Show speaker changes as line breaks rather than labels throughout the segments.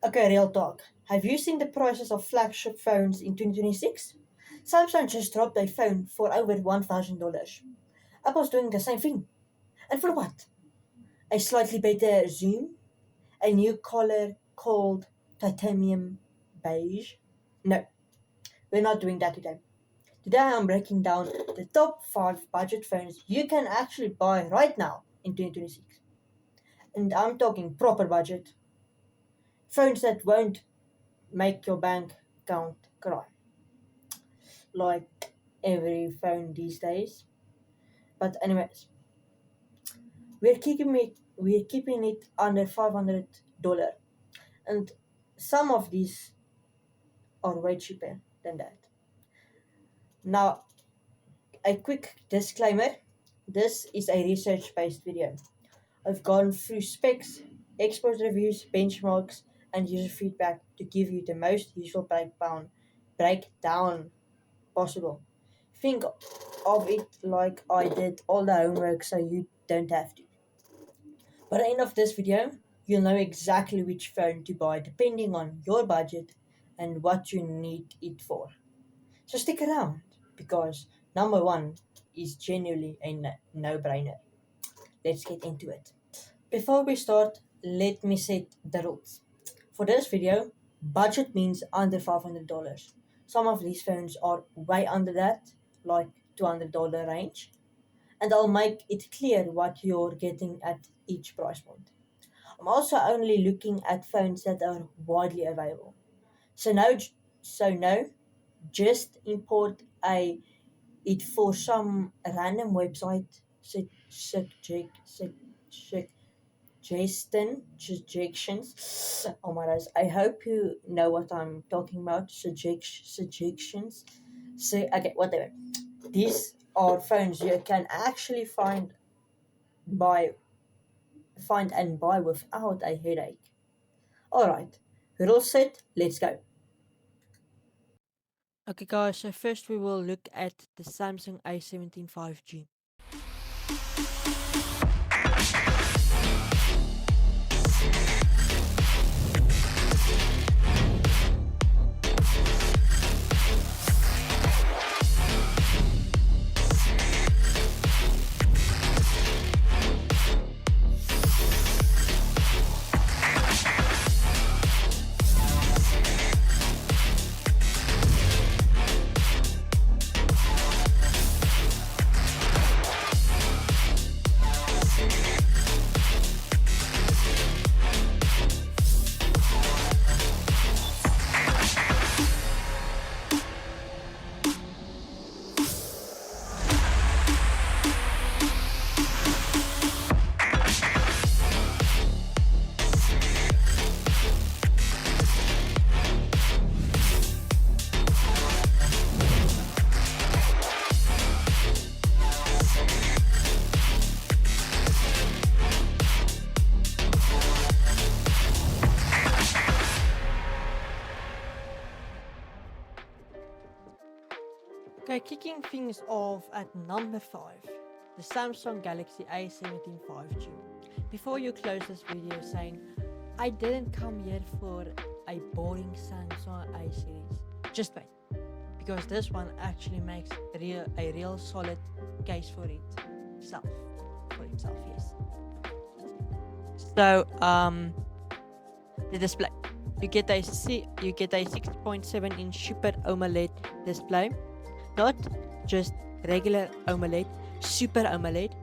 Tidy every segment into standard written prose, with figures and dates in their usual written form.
Okay, real talk. Have you seen the prices of flagship phones in 2026? Samsung just dropped a phone for over $1,000. Apple's doing the same thing. And for what? A slightly better zoom? A new color called titanium beige? No, we're not doing that today. Today I'm breaking down the top 5 budget phones you can actually buy right now in 2026. And I'm talking proper budget. Phones that won't make your bank account cry. Like every phone these days. But anyways, we're keeping it under $500, and some of these are way cheaper than that. Now, a quick disclaimer: this is a research-based video. I've gone through specs, expert reviews, benchmarks, and user feedback to give you the most useful breakdown possible. Think of it like I did all the homework so you don't have to. By the end of this video, you'll know exactly which phone to buy depending on your budget and what you need it for. So stick around because number one is genuinely a no brainer. Let's get into it. Before we start, let me set the rules. For this video, budget means under $500. Some of these phones are way under that, like $200 range, and I'll make it clear what you're getting at each price point. I'm also only looking at phones that are widely available. So no, just import a it for some random website suggestions. Oh my gosh, I hope you know what I'm talking about. Suggestions. So okay, whatever. These are phones you can actually buy find and buy without a headache. Alright, we're all set, let's go. Okay, guys, so first we will look at the Samsung A17 5G. Okay, kicking things off at number 5, the Samsung Galaxy A17 5G. Before you close this video saying, I didn't come here for a boring Samsung A series, just wait, because this one actually makes a real solid case for itself. Yes. So, the display. You get a 6.7-inch Super AMOLED display. Not just regular AMOLED, Super AMOLED,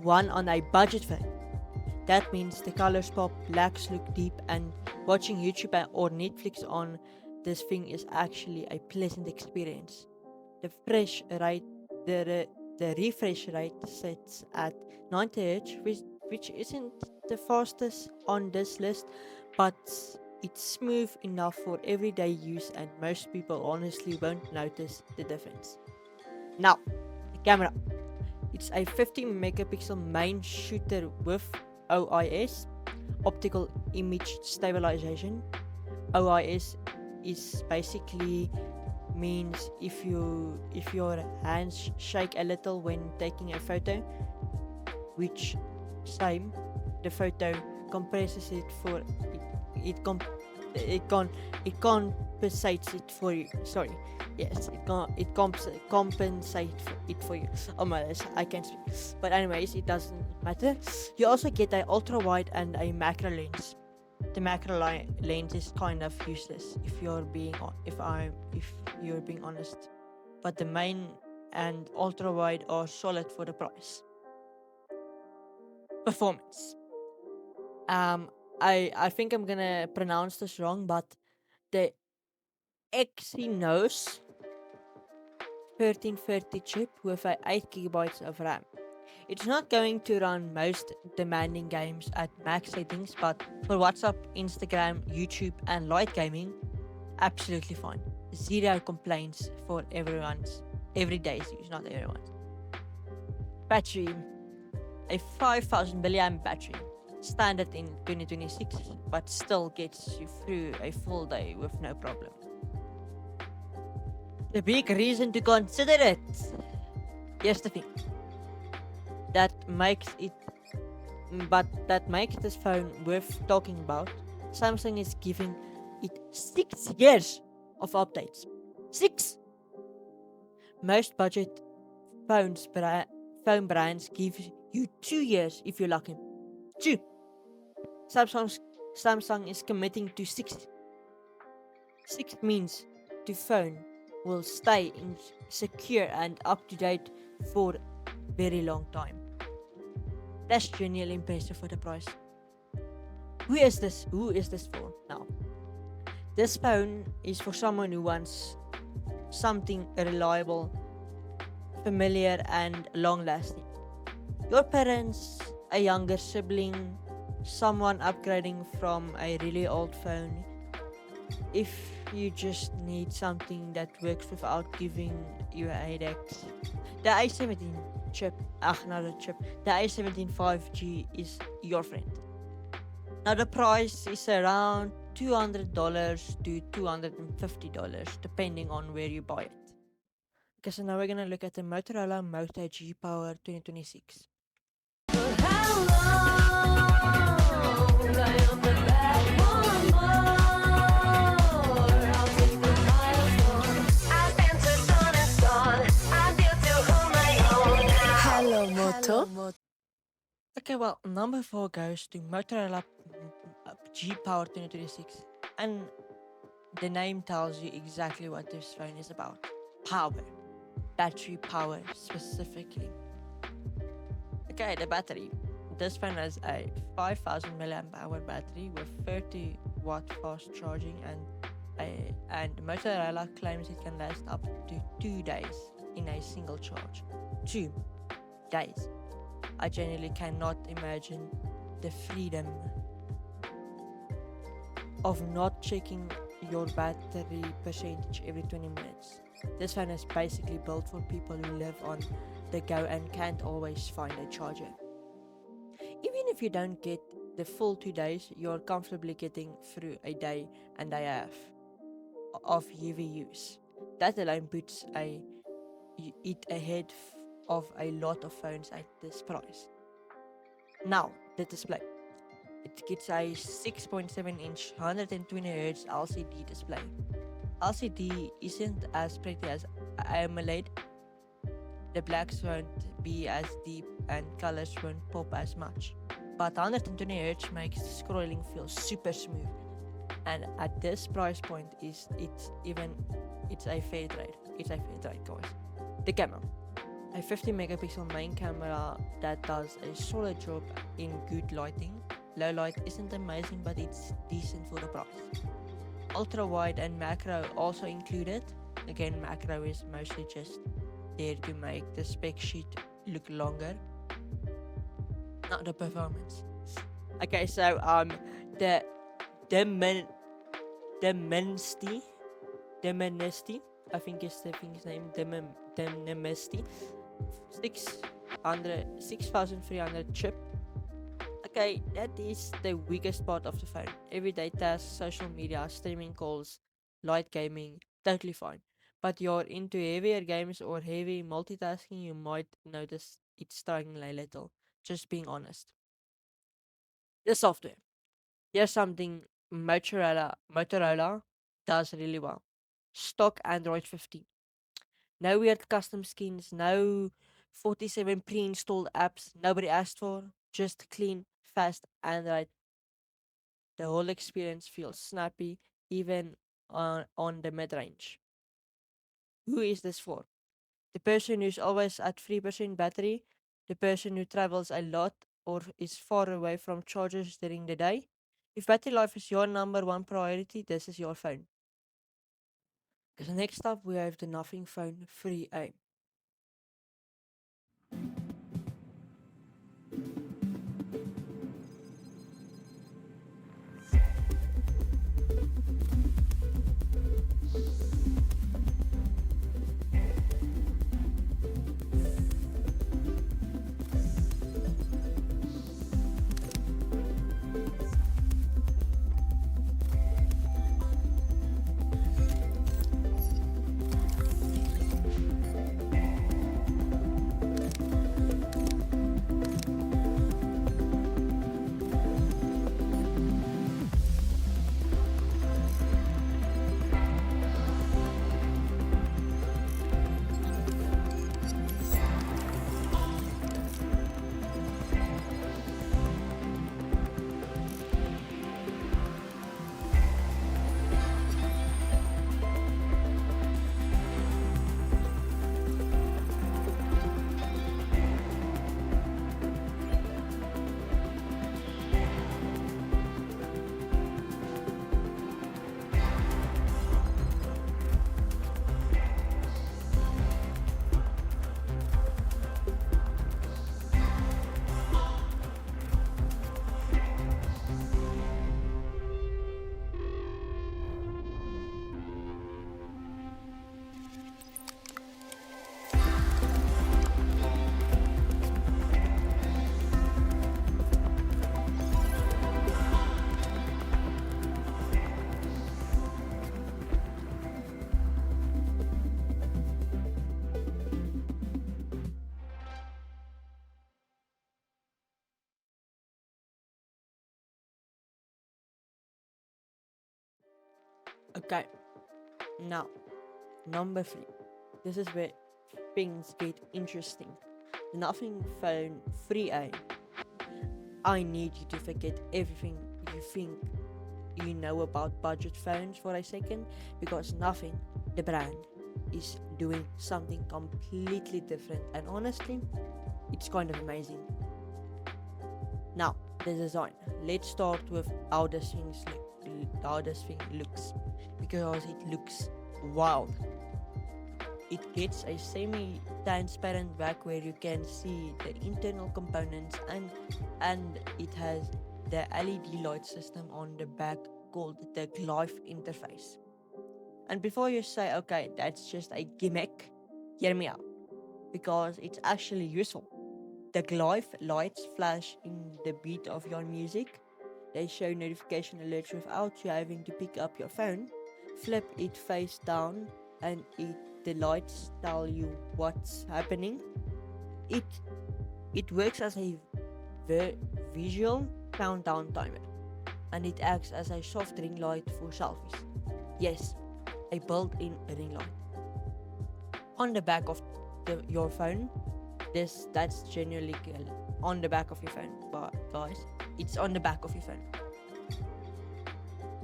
one on a budget phone. That means the colors pop, blacks look deep, and watching YouTube or Netflix on this thing is actually a pleasant experience. The refresh rate sits at 90 Hz, which isn't the fastest on this list, but it's smooth enough for everyday use, and most people honestly won't notice the difference. Now, the camera. It's a 50 megapixel main shooter with OIS, optical image stabilization. OIS is basically means if your hands shake a little when taking a photo, which same the photo compresses it
it compensates it for you. Sorry, yes, compensates it for you. Oh my gosh, I can't speak. But anyways, it doesn't matter. You also get a ultra wide and a macro lens. The macro lens is kind of useless if you're being honest. But the main and ultra wide are solid for the price. Performance. Um, I think I'm gonna pronounce this wrong, but the Exynos 1330 chip with a 8 gigabytes of RAM. It's not going to run most demanding games at max settings, but for WhatsApp, Instagram, YouTube, and light gaming, absolutely fine. Zero complaints for everyday's use, not everyone's. Battery, a 5000 milliamp battery, standard in 2026, but still gets you through a full day with no problem. The big reason to consider it. Here's the thing that makes it, that makes this phone worth talking about. Samsung is giving it 6 years of updates. 6. Most budget phone brands give you 2 years if you're lucky. 2. Samsung is committing to 6. 6 means the phone will stay secure and up to date for very long time. That's genuinely impressive for the price. Who is this? Who is this for? Now, this phone is for someone who wants something reliable, familiar, and long lasting. Your parents, a younger sibling, someone upgrading from a really old phone. If you just need something that works without giving you a headache. The A17 chip, not a chip, the A17 5G is your friend. Now the price is around $200 to $250 depending on where you buy it. Okay, so now we're gonna look at the Motorola Moto G Power 2026.
Hello, Moto.
Okay, well, number 4 goes to Motorola G Power 2026, and the name tells you exactly what this phone is about. Power, battery power specifically. Okay, the battery. This phone has a 5000 milliamp hour battery with 30 watt fast charging, and Motorola claims it can last up to 2 days in a single charge. 2 days. I genuinely cannot imagine the freedom of not checking your battery percentage every 20 minutes. This phone is basically built for people who live on the go and can't always find a charger. Even if you don't get the full 2 days, you're comfortably getting through a day and a half of heavy use. That alone puts it ahead of a lot of phones at this price. Now, the display. It gets a 6.7 inch 120Hz LCD display. LCD isn't as pretty as AMOLED. The blacks won't be as deep and colors won't pop as much. But 120Hz makes scrolling feel super smooth. And at this price point, it's a fair trade. It's a fair trade, guys. The camera. A 50 megapixel main camera that does a solid job in good lighting. Low light isn't amazing, but it's decent for the price. Ultra wide and macro also included. Again, macro is mostly just there to make the spec sheet look longer, not the performance. Okay, so the Dimensity, I think is the thing's name, Dimensity 6300 chip. Okay, that is the weakest part of the phone. Everyday tasks, social media, streaming calls, light gaming, totally fine. But you're into heavier games or heavy multitasking, you might notice it struggling a little. Just being honest. The software. Here's something Motorola does really well. Stock Android 15. No weird custom skins, no 47 pre-installed apps nobody asked for, just clean, fast Android. The whole experience feels snappy, even on the mid-range. Who is this for? The person who's always at 3% battery, the person who travels a lot or is far away from chargers during the day. If battery life is your number one priority, this is your phone. Because next up we have the Nothing Phone 3A. Okay, now number 3. This is where things get interesting. The Nothing Phone 3A. I need you to forget everything you think you know about budget phones for a second, because Nothing, the brand, is doing something completely different, and honestly, it's kind of amazing. Now, the design. Let's start with how how this thing looks, because it looks wild. It gets a semi-transparent back where you can see the internal components, and it has the LED light system on the back called the Glyph interface. And before you say, okay, that's just a gimmick, hear me out, because it's actually useful. The Glyph lights flash in the beat of your music. They show notification alerts without you having to pick up your phone. Flip it face down and the lights tell you what's happening. It it works as a visual countdown timer, and it acts as a soft ring light for selfies. Yes, a built-in ring light on the back of your phone. That's genuinely cool. On the back of your phone, but guys, it's on the back of your phone.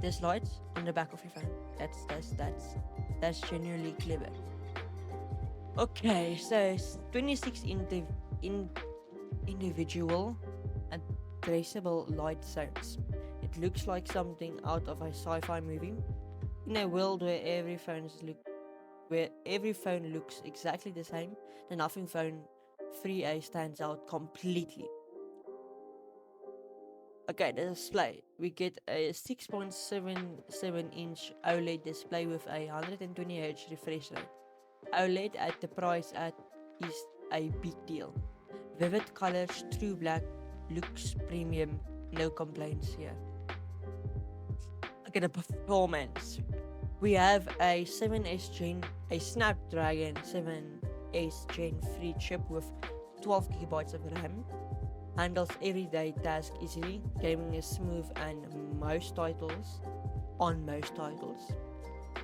There's lights on the back of your phone. That's genuinely clever. Okay, so it's 26 individual addressable light zones. It looks like something out of a sci-fi movie. In a world where every phone looks exactly the same, the Nothing Phone 3A stands out completely. Okay, the display. We get a 6.77-inch OLED display with a 120Hz refresh rate. OLED at the price at is a big deal. Vivid colors, true black, looks premium, no complaints here. Look at the performance. We have a Snapdragon 7S Gen 3 chip with 12GB of RAM. Handles everyday tasks easily. Gaming is smooth and most titles on most titles.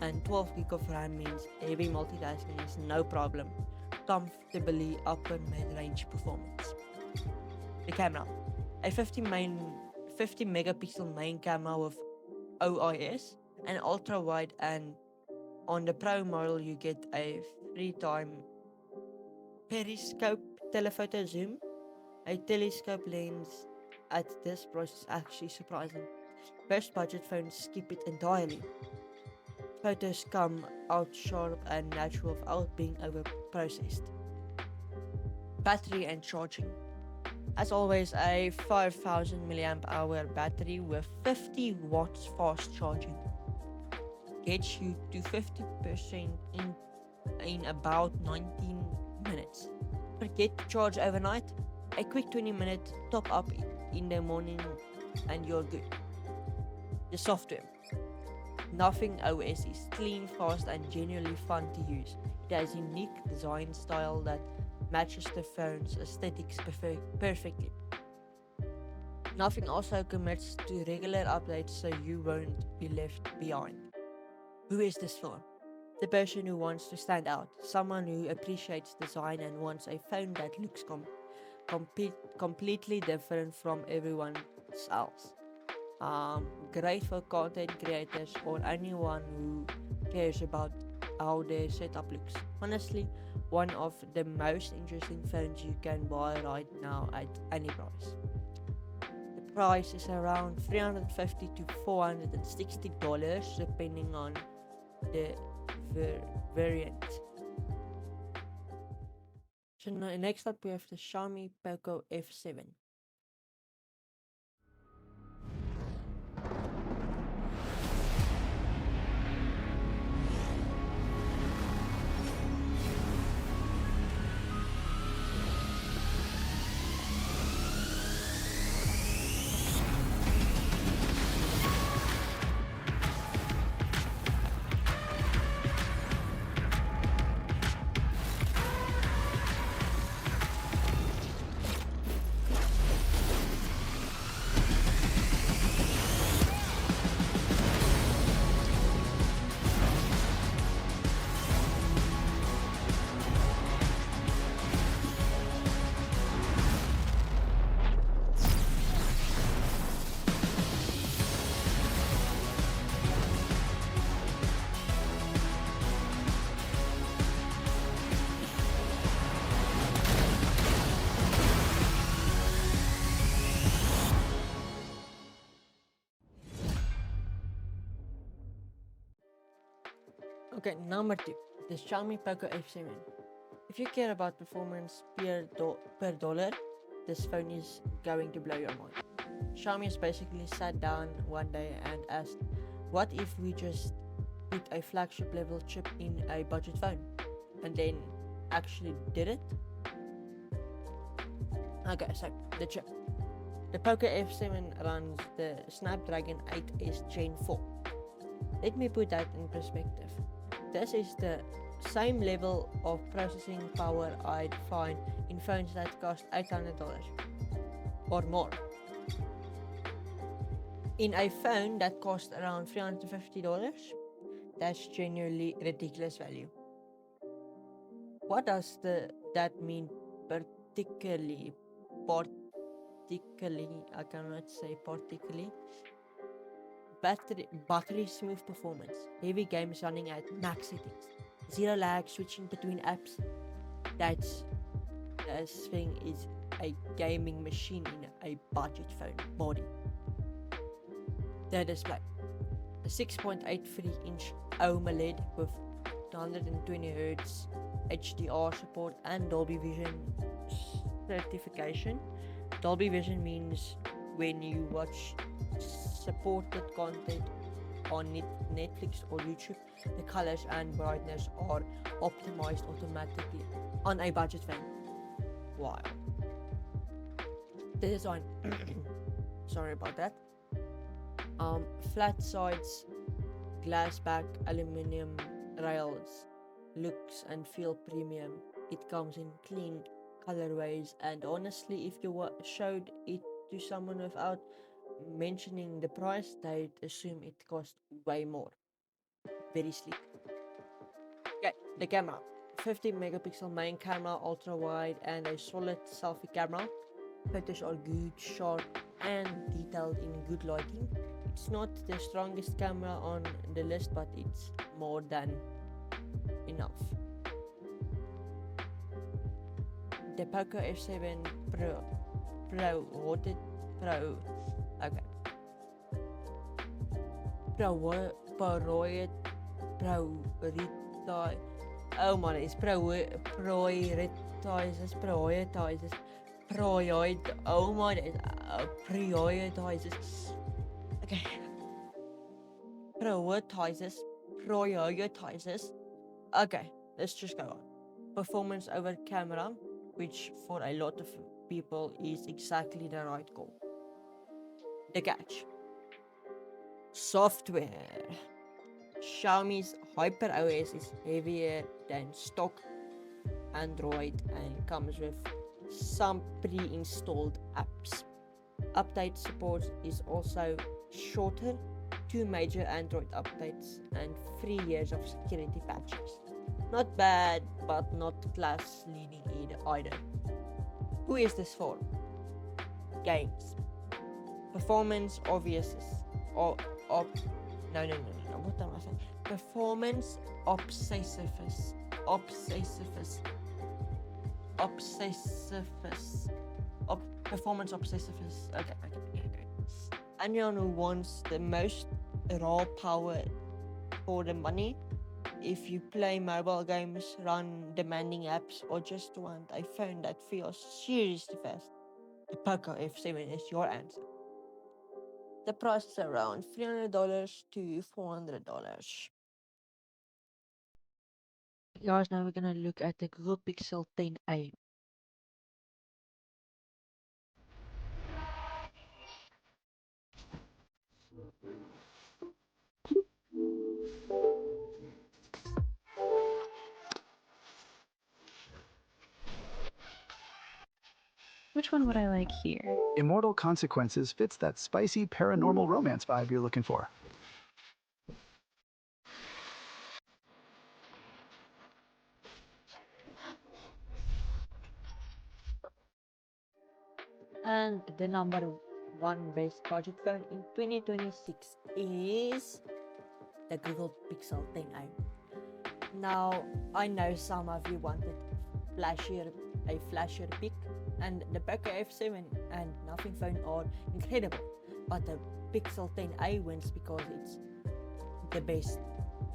And 12 gig of RAM means heavy multitasking is no problem, comfortably upper mid-range performance. The camera, a 50 megapixel main camera with OIS and ultra wide, and on the Pro model you get a 3-time periscope telephoto zoom. A telescope lens at this price is actually surprising. Most budget phones skip it entirely. Photos come out sharp and natural without being over processed. Battery and charging. As always, a 5000 mAh battery with 50 watts fast charging gets you to 50% in about 19 minutes. Forget to charge overnight, a quick 20-minute top up in the morning and you're good. The software. Nothing OS is clean, fast and genuinely fun to use. It has a unique design style that matches the phone's aesthetics perfectly. Nothing also commits to regular updates, so you won't be left behind. Who is this for? The person who wants to stand out, someone who appreciates design and wants a phone that looks completely different from everyone else. Great for content creators or anyone who cares about how their setup looks. Honestly, one of the most interesting phones you can buy right now at any price. The price is around $350 to $460 depending on the variant. So next up we have the Xiaomi Poco F7. Okay, number 2, the Xiaomi Poco F7. If you care about performance per dollar, this phone is going to blow your mind. Xiaomi has basically sat down one day and asked, what if we just put a flagship level chip in a budget phone? And then actually did it? Okay, so the chip. The Poco F7 runs the Snapdragon 8S Gen 4. Let me put that in perspective. This is the same level of processing power I'd find in phones that cost $800 or more. In a phone that costs around $350, that's genuinely ridiculous value. What does that mean particularly, I cannot say particularly. Battery smooth performance, heavy games running at max settings, zero lag switching between apps. This thing is a gaming machine in a budget phone body. The display, a 6.83-inch OLED with 120Hz HDR support and Dolby Vision certification. Dolby Vision means when you watch supported content on Netflix or YouTube, the colors and brightness are optimized automatically on a budget phone. Wow. The design, sorry about that. Flat sides, glass back, aluminium rails, looks and feel premium. It comes in clean colorways, and honestly, if you showed it to someone without mentioning the price, they'd assume it cost way more. Very sleek. Okay, the camera. 50 megapixel main camera, ultra wide, and a solid selfie camera. Photos are good, sharp, and detailed in good lighting. It's not the strongest camera on the list, but it's more than enough. The Poco F7 Pro, what it? Pro, okay. Oh man, it's prioritizes. Oh my, prioritizes. Okay. Prioritizes. Okay, let's just go on. Performance over camera, which for a lot of people is exactly the right call. The catch. Software. Xiaomi's HyperOS is heavier than stock Android and comes with some pre-installed apps. Update support is also shorter, 2 major Android updates and 3 years of security patches. Not bad, but not class leading either. Who is this for? Games. Performance obvious. What am I saying? Performance obsessivist. Performance obsessivist. Okay. Anyone who wants the most raw power for the money, if you play mobile games, run demanding apps, or just want a phone that feels seriously fast, the Poco F7 is your answer. The price is around $300 to $400. Guys, now we're gonna look at the Google Pixel 10a.
Which one would I like here?
Immortal Consequences fits that spicy paranormal romance vibe you're looking for.
And the number one best budget phone in 2026 is the Google Pixel 10a. Now, I know some of you wanted a flashier pick, and the Poco F7 and Nothing phone are incredible, but the Pixel 10a wins because it's the best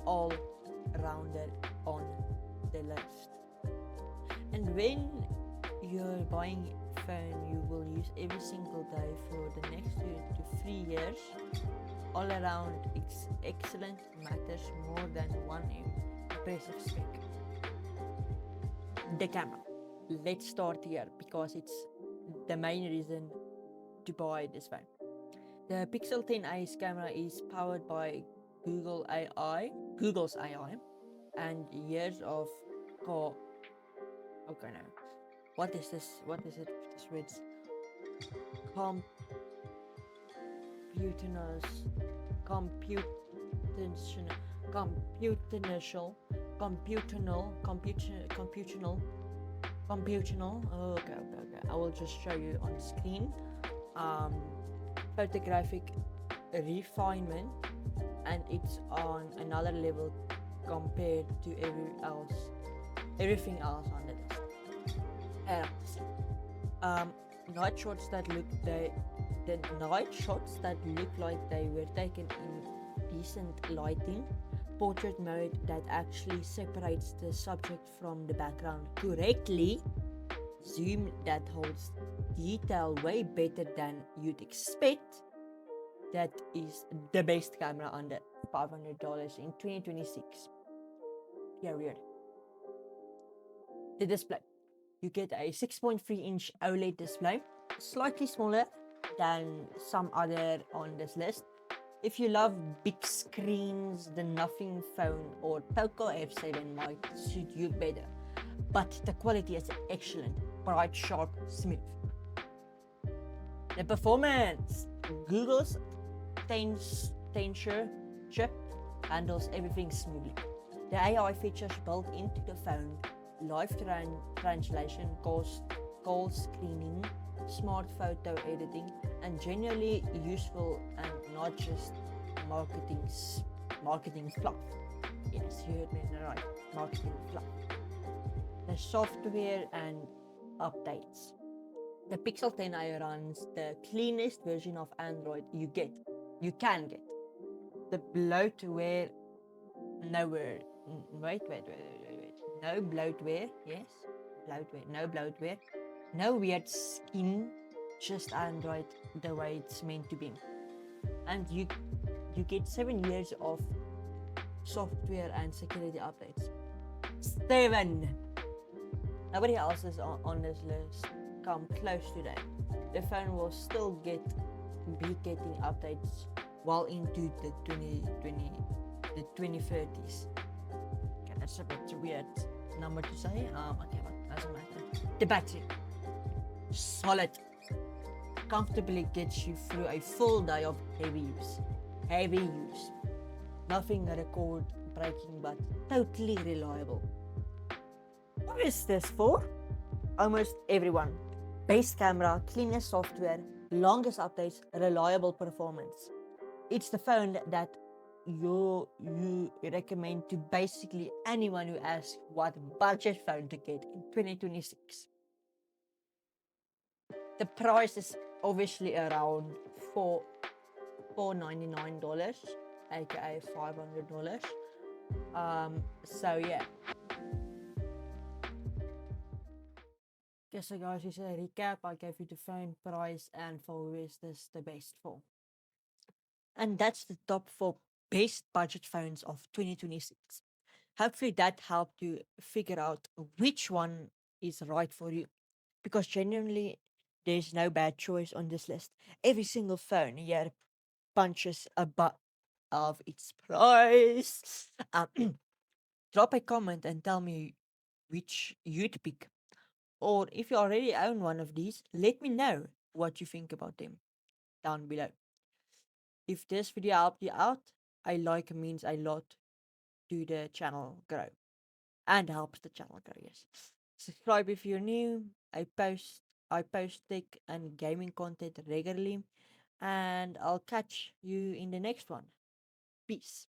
all-rounder on the list. And when you're buying a phone you will use every single day for the next 2 to 3 years, all around excellent matters more than one impressive spec. The camera. Let's start here because it's the main reason to buy this phone. The Pixel 10a's camera is powered by Google's AI, and years of what is this? What is it? This words. Computational. Okay. I will just show you on the screen. Photographic refinement, and it's on another level compared to everything else on the list. Night shots that look like they were taken in decent lighting. Portrait mode that actually separates the subject from the background correctly. Zoom that holds detail way better than you'd expect. That is the best camera under $500 in 2026. Period. The display. You get a 6.3-inch OLED display, slightly smaller than some other on this list. If you love big screens, the Nothing phone or Poco F7 might suit you better, but the quality is excellent, bright, sharp, smooth. The performance. Google's Tensor chip handles everything smoothly. The AI features built into the phone, live translation, call screening, smart photo editing, and genuinely useful and not just marketing fluff. Yes, you heard me right. Marketing fluff. The software and updates. The Pixel 10a runs the cleanest version of Android you can get. The bloatware nowhere. Wait. No bloatware. Yes, bloatware. No bloatware. No weird skin. Just Android the way it's meant to be. And you get 7 years of software and security updates. 7. Nobody else is on this list come close to that. The phone will still be getting updates well into the 2030s. Okay, that's a bit weird number to say. Okay, but doesn't matter. The battery, solid, comfortably gets you through a full day of heavy use. Nothing record breaking, but totally reliable. What is this for? Almost everyone. Best camera, cleanest software, longest updates, reliable performance. It's the phone that you recommend to basically anyone who asks what budget phone to get in 2026. The price is obviously around $499, aka $500. So yeah. Okay, so guys, this is a recap. I gave you the phone price and for who is this the best for. And that's the top 4 best budget phones of 2026. Hopefully that helped you figure out which one is right for you. Because genuinely, there's no bad choice on this list. Every single phone here punches above of its price. Drop a comment and tell me which you'd pick. Or if you already own one of these, let me know what you think about them down below. If this video helped you out, a like means a lot to the channel grow and helps the channel grow. Yes. Subscribe if you're new. I post tech and gaming content regularly, and I'll catch you in the next one. Peace.